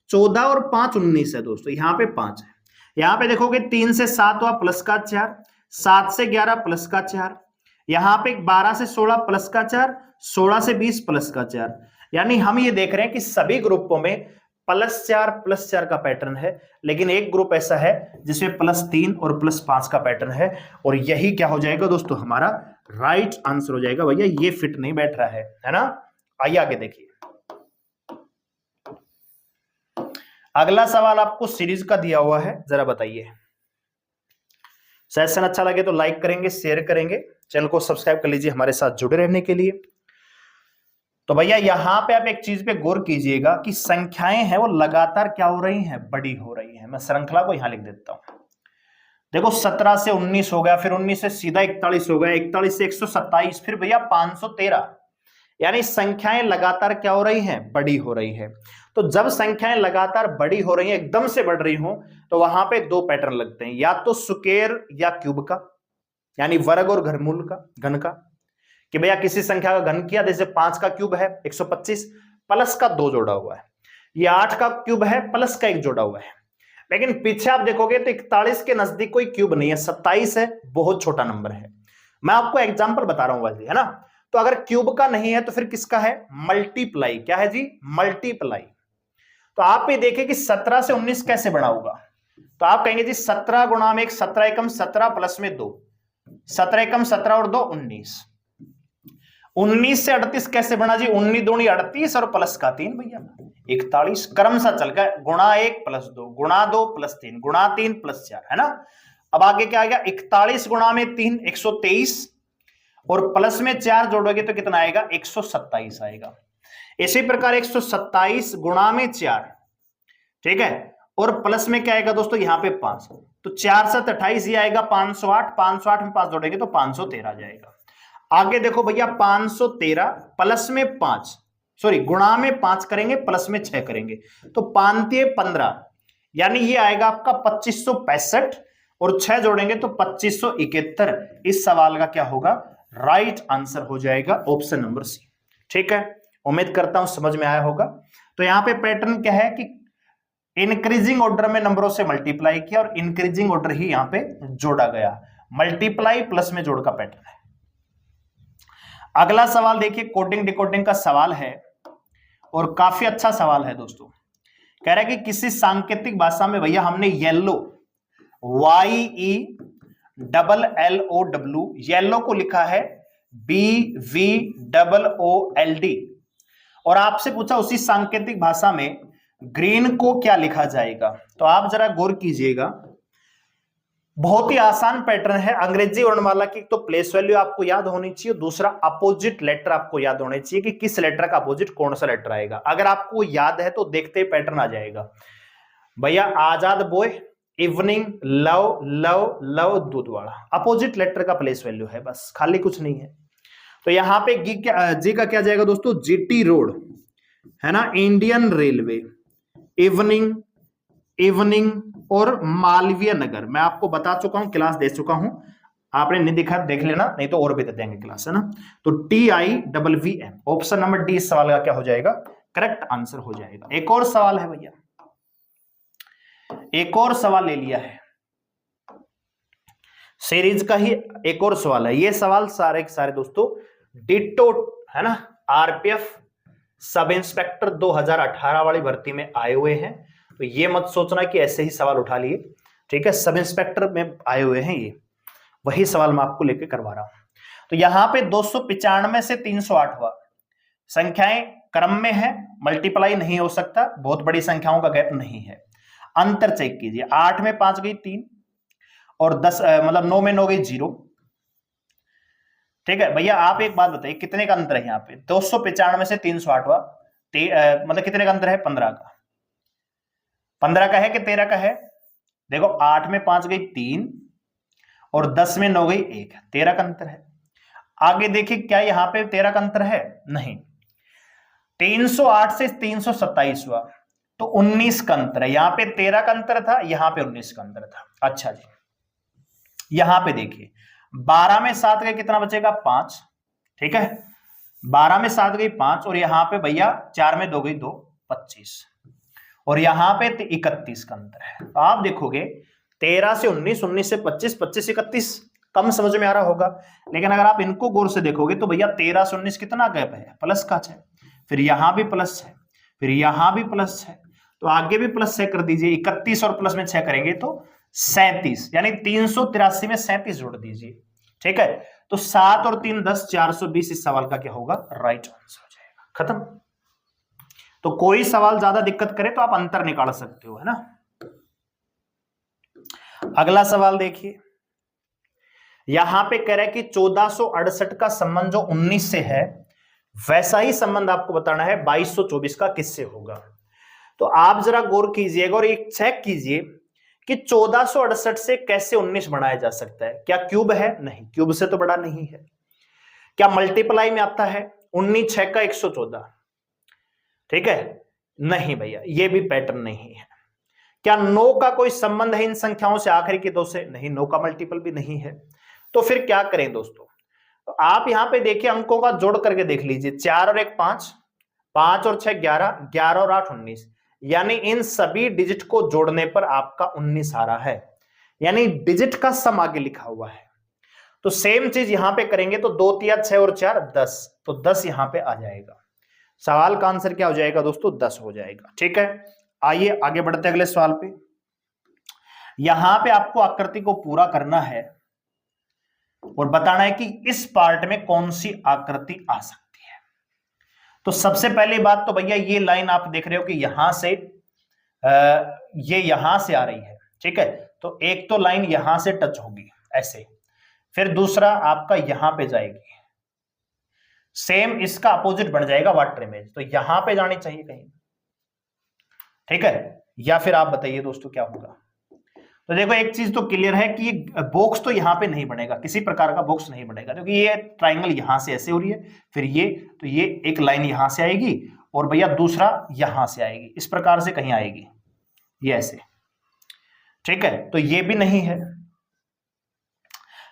14 और 5 19 है दोस्तों, यहां पे 5 है। यहां पे देखोगे 3 से 7 हुआ प्लस का 4, 7 से 11 प्लस का 4, यहां पे 12 से 16 प्लस का 4, 16 से 20 प्लस का 4। यानी हम ये देख रहे हैं कि सभी ग्रुपों में +4 का पैटर्न है, लेकिन एक ग्रुप ऐसा है जिसमें +3 और +5 का पैटर्न है, और यही क्या हो जाएगा दोस्तों, हमारा राइट आंसर हो जाएगा। भैया ये फिट नहीं बैठ रहा है ना। आइए आगे देखिए, अगला सवाल आपको सीरीज का दिया हुआ है, जरा बताइए। सेशन अच्छा लगे तो लाइक करेंगे, शेयर करेंगे, चैनल को सब्सक्राइब कर लीजिए हमारे साथ जुड़े रहने के लिए। तो भैया यहां पे आप एक चीज पे गौर कीजिएगा कि संख्याएं हैं वो लगातार क्या हो रही हैं, बड़ी हो रही हैं। मैं श्रृंखला को यहां लिख देता हूं, देखो 17 से 19 हो गया, फिर 19 से सीधा 41 हो गया, 41 से 127, फिर भैया 513, यानी संख्याएं लगातार क्या हो रही हैं, बड़ी हो रही है। तो जब संख्याएं लगातार बड़ी हो रही हैं, एकदम से बढ़ रही हो, तो वहां पे दो पैटर्न लगते हैं, या तो स्क्वायर या क्यूब का, यानी वर्ग और घनमूल का, घन का, कि भैया किसी संख्या का घन किया, जैसे 5 का क्यूब है 125, प्लस का 2 जोड़ा हुआ है, ये 8 का क्यूब है प्लस का 1 जोड़ा हुआ है। लेकिन पीछे आप देखोगे तो 41 के नजदीक कोई क्यूब नहीं है, 27 है, बहुत छोटा नंबर है। मैं आपको एग्जांपल बता रहा हूं वाली, है ना। तो अगर क्यूब का नहीं है तो फिर किसका है, मल्टीप्लाई, क्या है जी, मल्टीप्लाई। तो आप ये देखिए कि 17 से 19 कैसे बना होगा, तो आप कहेंगे जी 17 गुणा में 1, 17 एकम 17 प्लस में 2, 17 एकम 17 और 2 19। 19 से 38 कैसे बना जी, 19 दूनी 38 और प्लस का 3 भैया 41, क्रम सा चल गया, गुणा 1 प्लस 2, गुणा 2 प्लस 3, गुणा 3 प्लस 4, है ना। अब आगे क्या आएगा, 41 गुणा में 3 123, और प्लस में 4 जोड़ोगे तो कितना आएगा, 127 आएगा। इसी प्रकार 127 गुणा में 4, ठीक है, और प्लस में क्या आएगा दोस्तों, यहां पे 5, तो 4 7 28, ये आएगा 508, 508 में 5 जोड़ेंगे तो 513 जाएगा। आगे देखो भैया 513 प्लस में 5, सॉरी गुणा में 5 करेंगे, प्लस में 6 करेंगे, तो 5 15, यानी ये आएगा आपका 2565, और 6 जोड़ेंगे तो 2571। इस सवाल का क्या होगा, राइट आंसर हो जाएगा ऑप्शन नंबर सी। ठीक है, उम्मीद करता हूं समझ में आया होगा। तो यहां पे पैटर्न क्या है कि इंक्रीजिंग ऑर्डर में नंबरों से मल्टीप्लाई किया, और इंक्रीजिंग ऑर्डर ही यहां पे जोड़ा गया, मल्टीप्लाई प्लस में जोड़ का पैटर्न है। अगला सवाल देखिए, कोडिंग डिकोडिंग का सवाल है, और काफी अच्छा सवाल है दोस्तों। कह रहा है कि किसी सांकेतिक भाषा में भैया हमने येलो, YELLOW, येलो को लिखा है BVOOLD, और आपसे पूछा उसी सांकेतिक भाषा में ग्रीन को क्या लिखा जाएगा। तो आप जरा गौर कीजिएगा, बहुत ही आसान पैटर्न है। अंग्रेजी वर्णमाला की तो प्लेस वैल्यू आपको याद होनी चाहिए, दूसरा अपोजिट लेटर आपको याद होने चाहिए कि किस लेटर का अपोजिट कौन सा लेटर आएगा। अगर आपको याद है तो देखते ही पैटर्न आ जाएगा। भैया आजाद boy, evening, love love love, दूध वाला, अपोजिट लेटर का प्लेस वैल्यू है, बस खाली कुछ नहीं है। तो यहां पे जी का क्या जाएगा दोस्तों, जीटी रोड, है ना, इंडियन रेलवे, इवनिंग, इवनिंग और मालवीय नगर। मैं आपको बता चुका हूं, क्लास दे चुका हूं, आपने नहीं दिखा देख लेना, नहीं तो और भी दे देंगे क्लास, है ना। तो TIVVM, ऑप्शन नंबर डी इस सवाल का क्या हो जाएगा, करेक्ट आंसर हो जाएगा। एक और सवाल है भैया, एक और सवाल ले लिया है, सीरीज का ही एक और सवाल है। ये सवाल सारे के सारे दोस्तों डिटो, है ना, RPF सब इंस्पेक्टर 2018 वाली भर्ती में आए हुए हैं। तो ये मत सोचना कि ऐसे ही सवाल उठा लिए, ठीक है, सब इंस्पेक्टर में आए हुए हैं ये, वही सवाल मैं आपको लेके करवा रहा हूं। तो यहां पे 295 से 308 हुआ, संख्याएं क्रम में है, मल्टीप्लाई नहीं हो सकता, बहुत बड़ी संख्याओं का गैप नहीं है। अंतर चेक कीजिए, 8 में 5 गई 3 और 10 मतलब 9 में 9 गई 0। ठीक है भैया, आप एक बात बताइए कितने का अंतर है यहाँ पे? 295 से 308 हुआ, मतलब कितने का अंतर है? 15 का। 15 का है कि 13 का है? देखो 8 में 5 गई 3 और 10 में 9 गई 1, 13 का अंतर है। आगे देखिए क्या यहाँ पे 13 का अंतर है? नहीं। 308 से 327 हुआ तो 19 का अंतर है। यहां पे 13 का अंतर था, यहां पे 19 का अंतर था। अच्छा जी, यहां पे देखिए 12 में 7 गए कितना बचेगा? 5। ठीक है, 12 में 7 गई 5 और यहां पे भैया 4 में 2 गई 2, 25 और यहां पे 31 का अंतर है। तो आप देखोगे 13 से 19, 19 से 25, 25 से 31, कम समझ में आ रहा होगा। लेकिन अगर आप इनको गौर से देखोगे तो भैया 13 से 19 कितना गैप है? प्लस का है, फिर यहां भी प्लस है, फिर यहां भी प्लस है, तो आगे भी प्लस 6 कर दीजिए। 31 और प्लस में 6 करेंगे तो 37, यानी 383 में 37 जोड़ दीजिए। ठीक है, तो 7 और 3 10, 420 इस सवाल का क्या होगा? राइट आंसर हो जाएगा। खत्म। तो कोई सवाल ज्यादा दिक्कत करे तो आप अंतर निकाल सकते हो, है ना। अगला सवाल देखिए, यहां पे कह रहा है कि 1468 का संबंध जो 19 से है वैसा ही संबंध आपको बताना है 2224 का किससे होगा। तो आप जरा गौर कीजिएगा और एक चेक कीजिए कि 1468 से कैसे 19 बढ़ाया जा सकता है। क्या क्यूब है? नहीं, क्यूब से तो बड़ा नहीं है। क्या मल्टीप्लाई में आता है? 19 6 का 114। ठीक है, नहीं भैया, ये भी पैटर्न नहीं है। क्या 9 का कोई संबंध है इन संख्याओं से, आखिरी के 2 से? नहीं, 9 का मल्टीपल भी नहीं है। तो फिर क्या करें दोस्तों? तो आप यहां पे देखिए, अंकों का जोड़ करके देख लीजिए। 4 और 1 5, 5 और 6 11, 11 और 8 19, यानी इन सभी डिजिट को जोड़ने पर आपका 19 आ रहा है, यानी डिजिट का सम आगे लिखा हुआ है। तो सेम चीज यहां पे करेंगे तो 2 3 6 और 4 10, तो 10 यहां पे आ जाएगा। सवाल का आंसर क्या हो जाएगा दोस्तों? 10 हो जाएगा। ठीक है, आइए आगे बढ़ते हैं अगले सवाल पे। यहां पे आपको आकृति को पूरा करना है और बताना है कि इस पार्ट में कौन सी आकृति आ सकती है। तो सबसे पहली बात तो भैया ये लाइन आप देख रहे हो कि यहां से ये यहां से आ रही है। ठीक है, तो एक तो लाइन यहां से टच होगी ऐसे, फिर दूसरा आपका यहां पे जाएगी, सेम इसका अपोजिट बन जाएगा वाटर इमेज, तो यहां पे जानी चाहिए कहीं। ठीक है, या फिर आप बताइए दोस्तों क्या होगा। तो देखो एक चीज तो क्लियर है कि ये बॉक्स तो यहां पे नहीं बनेगा, किसी प्रकार का बॉक्स नहीं बनेगा, क्योंकि ये ट्राइंगल यहां से ऐसे हो रही है, फिर ये, तो ये एक लाइन यहां से आएगी और भैया दूसरा यहां से आएगी, इस प्रकार से कहीं आएगी ये ऐसे। ठीक है, तो ये भी नहीं है,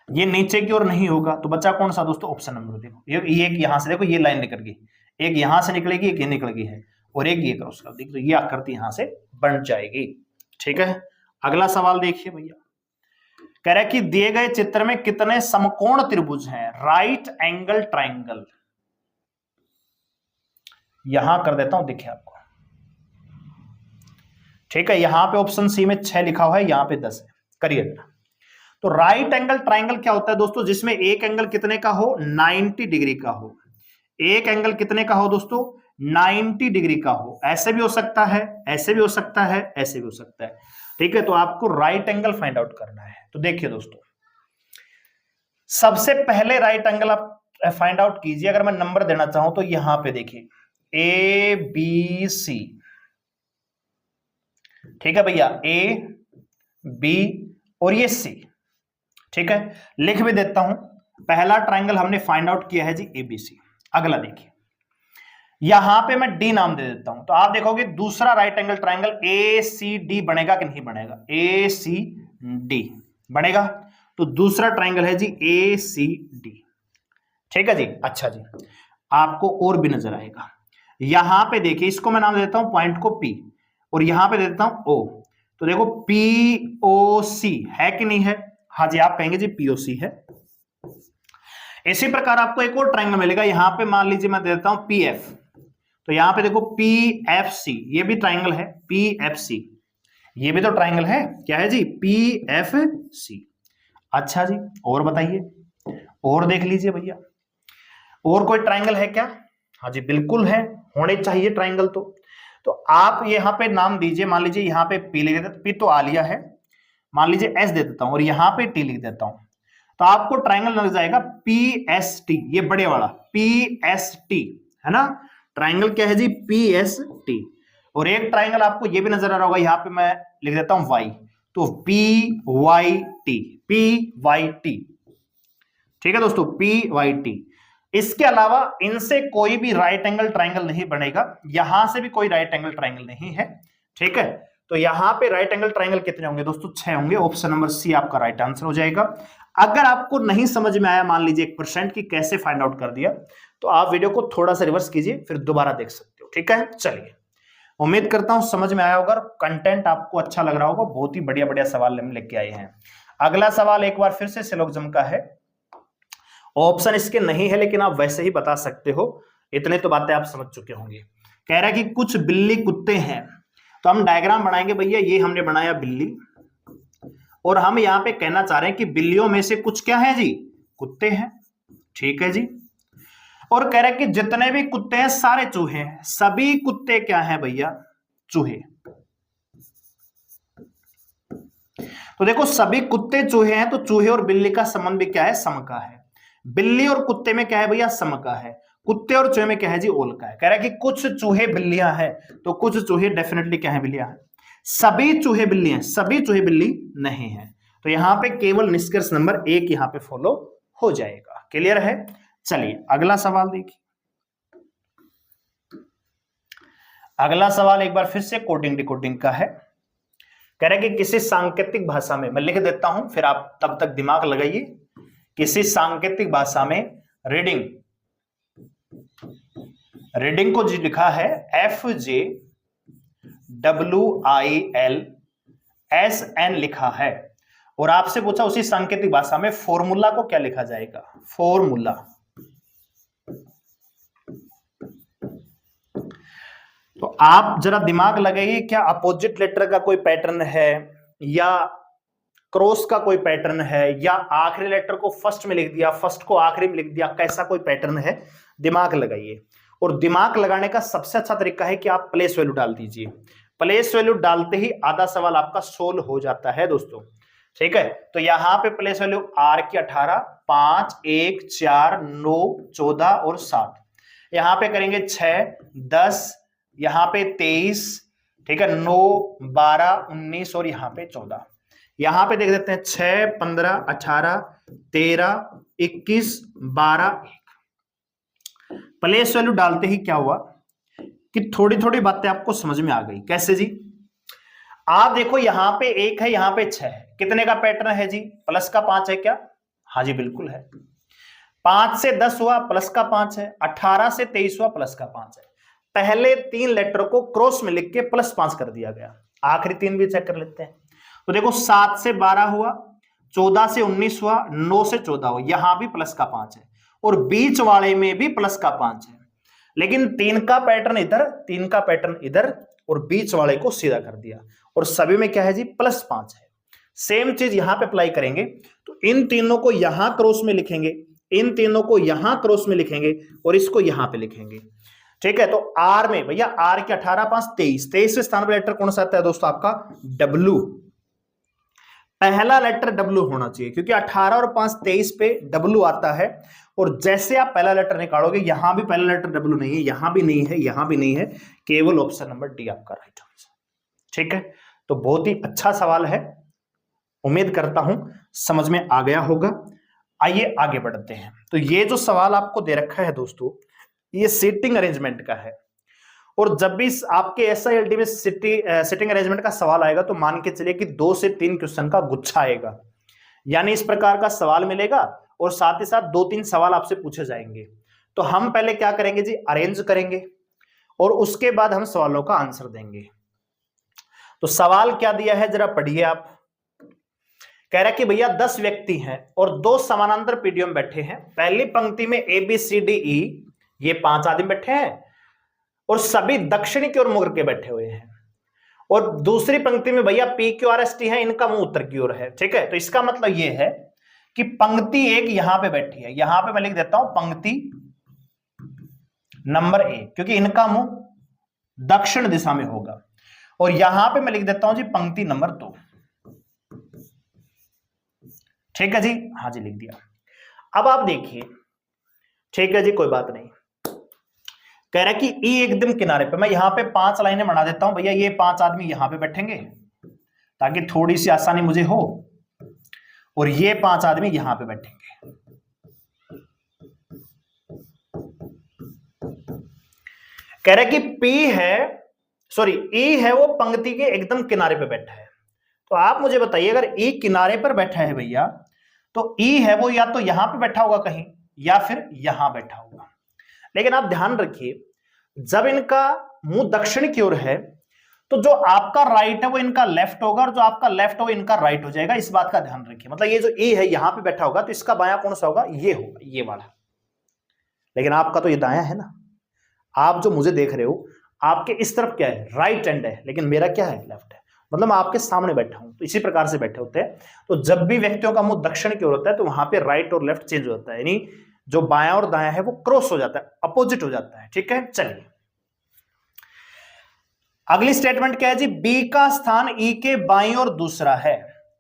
ये नीचे की ओर नहीं होगा, तो बचा कौन सा दोस्तों? ऑप्शन नंबर देखो, ये एक यहां से, देखो ये लाइन निकल गई, एक यहां से निकलेगी, एक ये निकल गई है, और एक ये क्रॉस कर देखो, तो ये आकृति यहां से बन जाएगी। ठीक है, अगला सवाल देखिए भैया, कह रहा है कि दिए गए चित्र में कितने समकोण त्रिभुज हैं? राइट एंगल ट्राइंगल, यहां कर देता हूं, देखिए आपको। ठीक है, यहां पे ऑप्शन सी में 6 लिखा हुआ है, यहां पे 10 है, करिए। तो राइट एंगल ट्राइंगल क्या होता है दोस्तों? जिसमें एक एंगल कितने का हो? 90 डिग्री का हो। एक एंगल कितने का हो दोस्तों? 90 डिग्री का हो। ऐसे भी हो सकता है, ऐसे भी हो सकता है, ऐसे भी हो सकता है। ठीक है, तो आपको राइट एंगल फाइंड आउट करना है। तो देखिए दोस्तों, सबसे पहले राइट एंगल आप फाइंड आउट कीजिए। अगर मैं नंबर देना चाहूं तो यहां पे देखिए ए बी सी। ठीक है भैया, ए बी और ये सी। ठीक है, लिख भी देता हूं। पहला ट्राइंगल हमने फाइंड आउट किया है जी एबीसी। अगला देखिए, यहां पे मैं डी नाम दे देता हूं, तो आप देखोगे दूसरा right angle triangle A C D बनेगा कि नहीं बनेगा? ए सी डी बनेगा, तो दूसरा ट्राइंगल है जी ए सी डी। ठीक है जी, अच्छा जी, आपको और भी नजर आएगा। यहां पे देखिए, इसको मैं नाम देता हूं पॉइंट को पी, और यहां पे देता हूं ओ, तो देखो पी ओ सी है कि नहीं है? हाँ जी, आप कहेंगे जी पीओसी है। इसी प्रकार आपको एक और ट्राइंगल मिलेगा, यहां पे मान लीजिए मैं देता हूं पी एफ, तो यहां पे देखो पी एफ सी, ये भी ट्राइंगल है, पी एफ सी, ये भी तो ट्राइंगल है, क्या है जी? P F C. अच्छा जी, और बताइए, और देख लीजिए भैया, और कोई ट्राइंगल है क्या? हाँ जी बिल्कुल है, होने चाहिए ट्राइंगल तो आप यहाँ पे नाम दीजिए, मान लीजिए यहाँ पे पी लिख देता, पी तो आ लिया है, मान लीजिए एस दे देता हूं और यहाँ पे टी लिख देता हूं, तो आपको ट्राइंगल लग जाएगा पी एस टी, ये बड़े वाला पी एस टी है ना। ट्राइंगल क्या है जी? P S T. और एक ट्राइंगल आपको ये भी नजर आ रहा होगा, यहाँ पे मैं लिख देता हूं वाई, तो P Y T, P Y T. ठीक है दोस्तों, पी वाई टी। इसके अलावा इनसे कोई भी राइट एंगल ट्राइंगल नहीं बनेगा, यहां से भी कोई राइट एंगल ट्राइंगल नहीं है। ठीक है, तो यहां पे राइट एंगल ट्राइंगल कितने होंगे दोस्तों? 6 होंगे। ऑप्शन नंबर सी आपका राइट आंसर हो जाएगा। अगर आपको नहीं समझ में आया, मान लीजिए 1% की कैसे फाइंड आउट कर दिया, तो आप वीडियो को थोड़ा सा रिवर्स कीजिए, फिर दोबारा देख सकते हो। ठीक है, चलिए, उम्मीद करता हूं समझ में आया होगा, कंटेंट आपको अच्छा लग रहा होगा। बहुत ही बढ़िया बढ़िया सवाल हम लेके आए हैं। अगला सवाल एक बार फिर से सिलोग्जम का है, ऑप्शन इसके नहीं है लेकिन आप वैसे ही बता सकते हो, इतने तो बातें आप समझ चुके होंगे। कह रहा है कि कुछ बिल्ली कुत्ते हैं, तो हम डायग्राम बनाएंगे भैया। ये हमने बनाया बिल्ली, और हम यहां पे कहना चाह रहे हैं कि बिल्लियों में से कुछ क्या है जी? कुत्ते हैं। ठीक है जी, और कह रहा है कि जितने भी कुत्ते हैं सारे चूहे हैं। सभी कुत्ते क्या हैं भैया? चूहे। तो देखो, सभी कुत्ते चूहे हैं, तो चूहे और बिल्ली का संबंध भी क्या है? सम का है। बिल्ली और कुत्ते में क्या है भैया? सम का है। कुत्ते और चूहे में क्या है जी? ओल का है। कह रहा है कि कुछ चूहे बिल्लियां हैं, तो कुछ चूहे डेफिनेटली क्या है? बिल्लियां हैं। सभी चूहे बिल्ली हैं, सभी चूहे बिल्ली नहीं है। तो यहां पे केवल निष्कर्ष नंबर 1 यहां पे फॉलो हो जाएगा। क्लियर है? चलिए अगला सवाल देखिए। अगला सवाल एक बार फिर से कोडिंग डिकोडिंग का है। कह रहा है कि किसी सांकेतिक भाषा में, मैं लिख देता हूं फिर आप तब तक दिमाग लगाइए। किसी सांकेतिक भाषा में रीडिंग को जी लिखा है FJWILSN लिखा है, और आपसे पूछा उसी सांकेतिक भाषा में फॉर्मूला को क्या लिखा जाएगा? फॉर्मूला। तो आप जरा दिमाग लगाइए, क्या अपोजिट लेटर का कोई पैटर्न है, या क्रॉस का कोई पैटर्न है, या आखिरी लेटर को फर्स्ट में लिख दिया, फर्स्ट को आखिरी में लिख दिया, कैसा कोई पैटर्न है? दिमाग लगाइए। और दिमाग लगाने का सबसे अच्छा तरीका है कि आप प्लेस वैल्यू डाल दीजिए। प्लेस वैल्यू डालते ही आधा सवाल आपका सोल्व हो जाता है दोस्तों। ठीक है, तो यहां पे प्लेस वैल्यू आर की 18, 5, 1, 4, 9, 14 और 7। यहां पे करेंगे 6, 10, यहां पे 23, ठीक है, 9, 12, 19 और यहां पे 14। यहां पे देख देते हैं 6, 15, 18, 13, 21, 12, 1। प्लेस वैल्यू डालते ही क्या हुआ कि थोड़ी थोड़ी बातें आपको समझ में आ गई। कैसे जी? आप देखो, यहां पे 1 है, यहां पे 6 है। कितने का पैटर्न है जी? प्लस का 5 है क्या? हाँ जी बिल्कुल है। 5 से 10 हुआ, प्लस का 5 है। 18 से 23 हुआ, प्लस का 5 है। पहले 3 लेटर को क्रॉस में लिख के प्लस 5 कर दिया गया। आखिरी 3 भी चेक कर लेते हैं। तो देखो, 7 से 12 हुआ, 14 से 19 हुआ, 9 से 14 हुआ, यहां भी प्लस का 5 है, और बीच वाले में भी प्लस का 5 है। लेकिन 3 का पैटर्न इधर, 3 का पैटर्न इधर, और बीच वाले को सीधा कर दिया, और सभी में क्या है जी? प्लस 5 है। सेम चीज यहां पे अप्लाई करेंगे, तो इन तीनों को यहां क्रॉस में लिखेंगे, इन तीनों को यहां क्रॉस में लिखेंगे, और इसको यहां पे लिखेंगे। ठीक है, तो आर में भैया, आर के 18, 5, 23, 23 स्थान पर लेटर कौन सा आता है दोस्तों? आपका डब्ल्यू। पहला लेटर डब्ल्यू होना चाहिए, क्योंकि 18 और 5 23 पे डब्ल्यू आता है। और जैसे आप पहला लेटर निकालोगे, यहां भी पहला लेटर डब्ल्यू नहीं है, यहां भी नहीं है, यहां भी नहीं है, केवल ऑप्शन नंबर डी आपका राइट आंसर। ठीक है, तो बहुत ही अच्छा सवाल है, उम्मीद करता हूं समझ में आ गया होगा। आइए आगे बढ़ते हैं। तो ये जो सवाल आपको दे रखा है दोस्तों, ये सीटिंग अरेंजमेंट का है। और जब भी आपके एसआईएलटी में सिटिंग अरेंजमेंट का सवाल आएगा, तो मान के चलिए कि 2 से 3 क्वेश्चन का गुच्छा आएगा, यानी इस प्रकार का सवाल मिलेगा, और साथ ही साथ 2-3 सवाल आपसे पूछे जाएंगे। तो हम पहले क्या करेंगे जी? अरेंज करेंगे, और उसके बाद हम सवालों का आंसर देंगे। तो सवाल क्या दिया है जरा पढ़िए आप। कह रहा है कि भैया 10 व्यक्ति हैं और 2 समानांतर पीढ़ियों में बैठे हैं। पहली पंक्ति में ABCDE, ये 5 आदमी बैठे हैं, और सभी दक्षिणी की ओर मुड़ के बैठे हुए हैं। और दूसरी पंक्ति में भैया PQRST है, इनका मुंह उत्तर की ओर है। ठीक है, तो इसका मतलब ये है कि पंक्ति एक यहां पे बैठी है, यहां पे मैं लिख देता हूं पंक्ति नंबर 1, क्योंकि इनका मुंह दक्षिण दिशा में होगा, और यहां पे मैं लिख देता हूं जी पंक्ति नंबर 2। ठीक है जी, हाँ जी लिख दिया। अब आप देखिए, ठीक है जी कोई बात नहीं, कह रहा है कि ई एकदम किनारे पे, मैं यहां पे 5 लाइनें बना देता हूं भैया, ये 5 आदमी यहां पे बैठेंगे ताकि थोड़ी सी आसानी मुझे हो, और ये 5 आदमी यहां पे बैठेंगे। कह रहा है कि पी है, सॉरी ई है वो पंक्ति के एकदम किनारे पे बैठा है। तो आप मुझे बताइए, अगर ई किनारे पर बैठा है भैया, तो ई है वो या तो यहां पे बैठा होगा कहीं, या फिर यहां बैठा होगा। लेकिन आप ध्यान रखिए, जब इनका मुंह दक्षिण की ओर है, तो जो आपका राइट है वो इनका लेफ्ट होगा, और जो आपका लेफ्ट है वो इनका राइट हो जाएगा। इस बात का ध्यान रखिए, मतलब ये जो ए है यहां पे बैठा होगा, तो इसका बायां कौन सा होगा, ये होगा, ये वाला। लेकिन आपका तो ये दायां है ना, आप जो मुझे देख रहे हो, आपके इस तरफ क्या है, राइट हैंड है, लेकिन मेरा क्या है, लेफ्ट है, मतलब मैं आपके सामने बैठा हूं। तो इसी प्रकार से बैठे होते हैं। तो जब भी व्यक्तियों का मुंह दक्षिण की ओर होता है, तो वहां पे राइट और लेफ्ट चेंज होता है, यानी जो बायां और दायां है वो क्रॉस हो जाता है, अपोजिट हो जाता है। ठीक है, चलिए अगली स्टेटमेंट क्या है जी, बी का स्थान ई के बाईं ओर दूसरा है।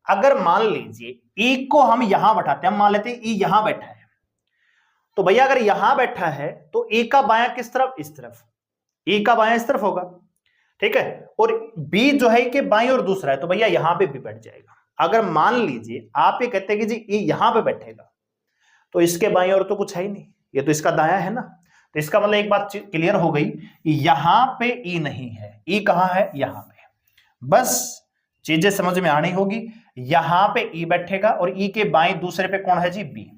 अगर मान लीजिए ई को हम यहां बैठाते हैं, हम मान लेते हैं ई यहां बैठा है, तो भैया अगर यहां बैठा है तो ई का बायां किस तरफ, इस तरफ, ई का बायां इस तरफ होगा। ठीक है, और बी जो है कि बाईं ओर दूसरा है, तो भैया यहां पे भी बैठ जाएगा। अगर मान लीजिए आप ये कहते हैं कि जी ई यहां पे बैठेगा, तो इसके बाईं ओर तो कुछ है ही नहीं, ये तो इसका दायां है ना। तो इसका मतलब एक बात क्लियर हो गई, यहां पे ई नहीं है, ई कहां है, यहां पे। बस चीजें समझ में आनी होगी, यहां पे ई बैठेगा, और ई के बाईं दूसरे पे कौन है जी, बी।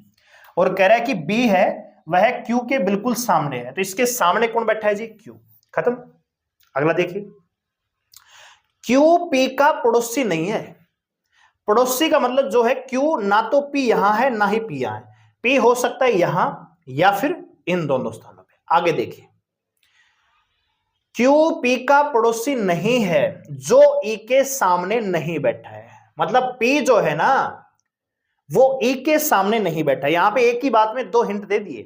और कह रहा है कि बी है वह क्यू के बिल्कुल सामने है, तो इसके सामने कौन बैठा है जी, क्यू। खत्म। अगला देखिए, क्यू पी का पड़ोसी नहीं है। पड़ोसी का मतलब जो है क्यू, ना तो पी यहां है ना ही पी यहां है, पी हो सकता है यहां या फिर इन दोनों स्थानों पे। आगे देखिए, क्यू पी का पड़ोसी नहीं है जो ई के सामने नहीं बैठा है, मतलब पी जो है ना वो ई के सामने नहीं बैठा। यहां पे एक ही बात में 2 हिंट दे दिए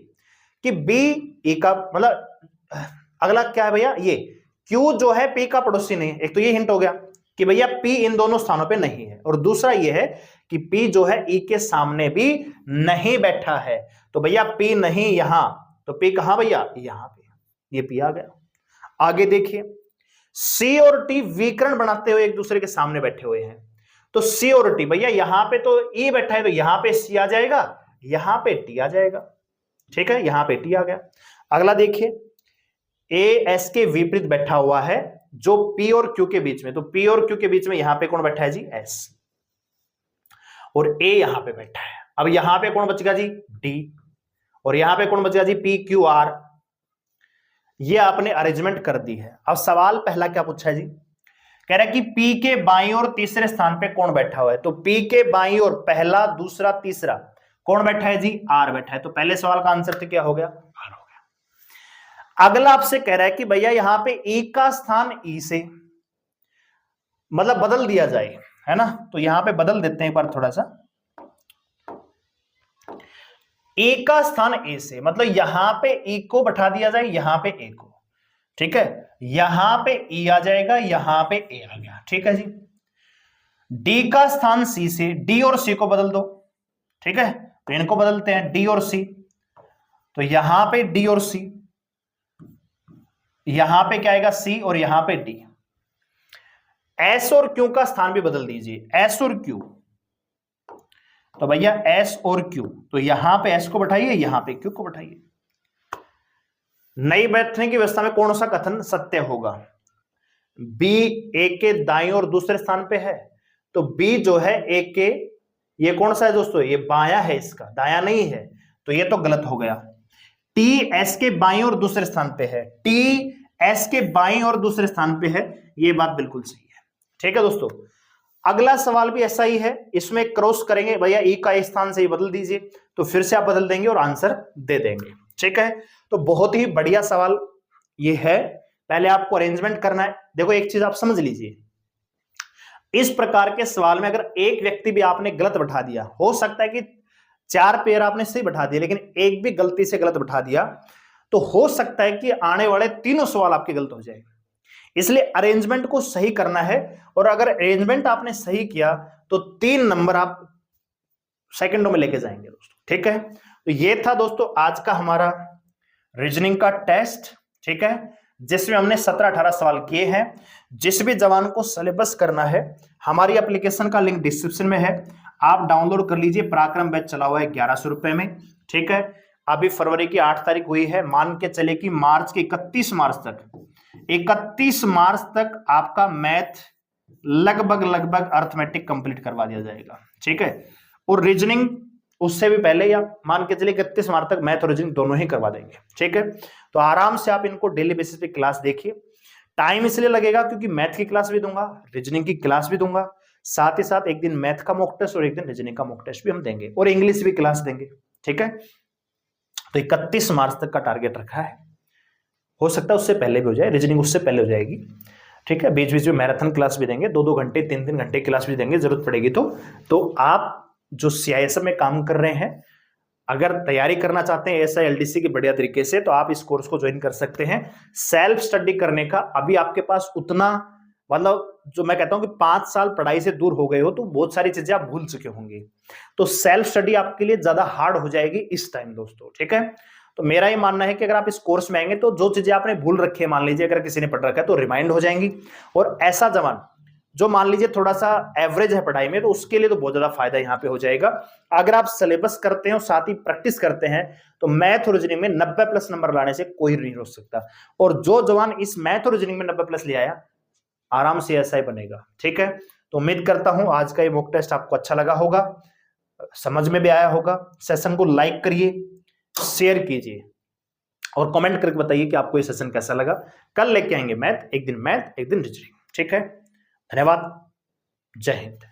कि बी ई का, मतलब अगला क्या है भैया, ये क्यू जो है पी का पड़ोसी नहीं है। एक तो ये हिंट हो गया कि भैया पी इन दोनों स्थानों पे नहीं है, और दूसरा ये है कि पी जो है ई के सामने भी नहीं बैठा है। तो भैया पी नहीं यहां, तो पी कहां भैया, यहां पे, ये पी आ गया। आगे देखिए, सी और टी विकर्ण बनाते हुए एक दूसरे के सामने बैठे हुए हैं, तो सी और टी, भैया यहां पे तो ई बैठा है, तो यहां पे सी आ जाएगा, यहां पे टी आ जाएगा। ठीक है, यहां पे टी आ गया। अगला देखिए, ए एस के विपरीत बैठा हुआ है, जो पी और क्यू के बीच में, तो पी और क्यू के बीच में यहां पे कौन बैठा है जी, एस, और ए यहां पे बैठा है। अब यहां पे कौन बचेगा जी, डी, और यहां पे कौन बचेगा जी, पी क्यू आर। ये आपने अरेंजमेंट कर दी है। अब सवाल पहला क्या पूछा है जी, कह रहा है कि P के बाईं और तीसरे स्थान पे कौन बैठा हुआ है, तो P के बाईं और पहला, दूसरा, तीसरा कौन बैठा है जी, R बैठा है। तो पहले सवाल का आंसर तो क्या हो गया, R हो गया। अगला आपसे कह रहा है कि भैया यहां पे E का स्थान E से मतलब बदल दिया जाए, है ना। तो यहां पे बदल देते हैं एक बार थोड़ा सा, E का स्थान A से, मतलब यहां पे E को बैठा दिया जाए, यहां पे A को। ठीक है, यहां पे E आ जाएगा, यहां पे A आ गया। ठीक है जी, D का स्थान C से, D और C को बदल दो। ठीक है, तो इनको बदलते हैं, D और C, तो यहां पे D और C, यहां पे क्या आएगा C, और यहां पे D। S और Q का स्थान भी बदल दीजिए, S और Q, तो भैया S और Q, तो यहां पे S को बैठाइए, यहां पे Q को बैठाइए। नई बैठने की व्यवस्था में कौन सा कथन सत्य होगा, B A के दाईं और दूसरे स्थान पे है, तो B जो है A के, ये कौन सा है दोस्तों, ये बायां है, इसका दायां नहीं है, तो ये तो गलत हो गया। T S के बाईं और दूसरे स्थान पे है, T S के बाईं और दूसरे स्थान पे है, ये बात बिल्कुल सही है। ठीक है दोस्तों, अगला सवाल भी ऐसा ही है, इसमें क्रॉस करेंगे भैया, E का स्थान से ही बदल दीजिए, तो फिर से आप बदल देंगे और आंसर दे देंगे। ठीक है, तो बहुत ही बढ़िया सवाल ये है। पहले आपको अरेंजमेंट करना है। देखो एक चीज आप समझ लीजिए, इस प्रकार के सवाल में अगर एक व्यक्ति भी आपने गलत बैठा दिया, हो सकता है कि 4 पेयर आपने सही बैठा दिया लेकिन एक भी गलती से गलत बैठा दिया तो हो सकता है कि आने वाले तीनों सवाल आपके गलत हो जाए। इसलिए अरेंजमेंट को सही करना है, और अगर अरेंजमेंट आपने सही किया तो 3 नंबर आप सेकंडों में लेके जाएंगे दोस्तों। ठीक है, तो ये था दोस्तों आज का हमारा रीजनिंग का टेस्ट। ठीक है, जिसमें हमने 17-18 सवाल किए हैं। जिस भी जवान को सिलेबस करना है, हमारी एप्लीकेशन का लिंक डिस्क्रिप्शन में है, आप डाउनलोड कर लीजिए। पराक्रम बैच चला हुआ है 1100 रुपए में। ठीक है, अभी फरवरी की 8 तारीख हुई है, मान के चले कि मार्च के 31 मार्च तक आपका मैथ लगभग अर्थमेटिक कंप्लीट करवा दिया जाएगा। ठीक है, और रीजनिंग उससे भी पहले, या मान के चलिए 31 मार्च तक मैथ और रीजनिंग दोनों ही करवा देंगे। ठीक है, तो आराम से आप इनको डेली बेसिस पे क्लास देखिए। टाइम इसलिए लगेगा क्योंकि मैथ की क्लास भी दूंगा, रीजनिंग की क्लास भी दूंगा, साथ ही साथ एक दिन मैथ का मॉक टेस्ट और एक दिन रीजनिंग का मॉक टेस्ट भी हम देंगे, और इंग्लिश भी क्लास देंगे। ठीक है, तो 31 मार्च तक का टारगेट रखा है, हो सकता है उससे पहले भी हो जाए, रीजनिंग उससे पहले हो जाएगी। ठीक है, बीच बीच में मैराथन क्लास भी देंगे, 2-2 घंटे 3-3 घंटे क्लास भी देंगे जरूरत पड़ेगी तो आप जो CISF में काम कर रहे हैं, अगर तैयारी करना चाहते हैं ASI LDC की बढ़िया तरीके से, तो आप इस कोर्स को ज्वाइन कर सकते हैं। सेल्फ स्टडी करने का अभी आपके पास उतना, मतलब जो मैं कहता हूं कि 5 साल पढ़ाई से दूर हो गए हो तो बहुत सारी चीजें आप भूल चुके होंगे, तो सेल्फ स्टडी आपके लिए ज्यादा हार्ड हो जाएगी इस टाइम दोस्तों। ठीक है, तो मेरा ये मानना है कि अगर आप इस कोर्स में आएंगे तो जो चीजें आपने भूल रखी है, मान लीजिए अगर किसी ने पढ़ रखा है तो रिमाइंड हो जाएंगी, और ऐसा जवान जो मान लीजिए थोड़ा सा एवरेज है पढ़ाई में, तो उसके लिए तो बहुत ज्यादा फायदा यहाँ पे हो जाएगा। अगर आप सिलेबस करते हैं और साथ ही प्रैक्टिस करते हैं तो मैथ और रीजनिंग में 90+ नंबर लाने से कोई नहीं रोक सकता, और जो जवान इस मैथ और रीजनिंग में 90+ ले आया आराम से SI बनेगा। ठीक है, तो उम्मीद करता हूं आज का ये मॉक टेस्ट आपको अच्छा लगा होगा, समझ में भी आया होगा। सेशन को लाइक करिए, शेयर कीजिए, और कमेंट करके बताइए कि आपको ये सेशन कैसा लगा। कल लेके आएंगे मैथ, एक दिन रीजनिंग। ठीक है, धन्यवाद, जय हिंद।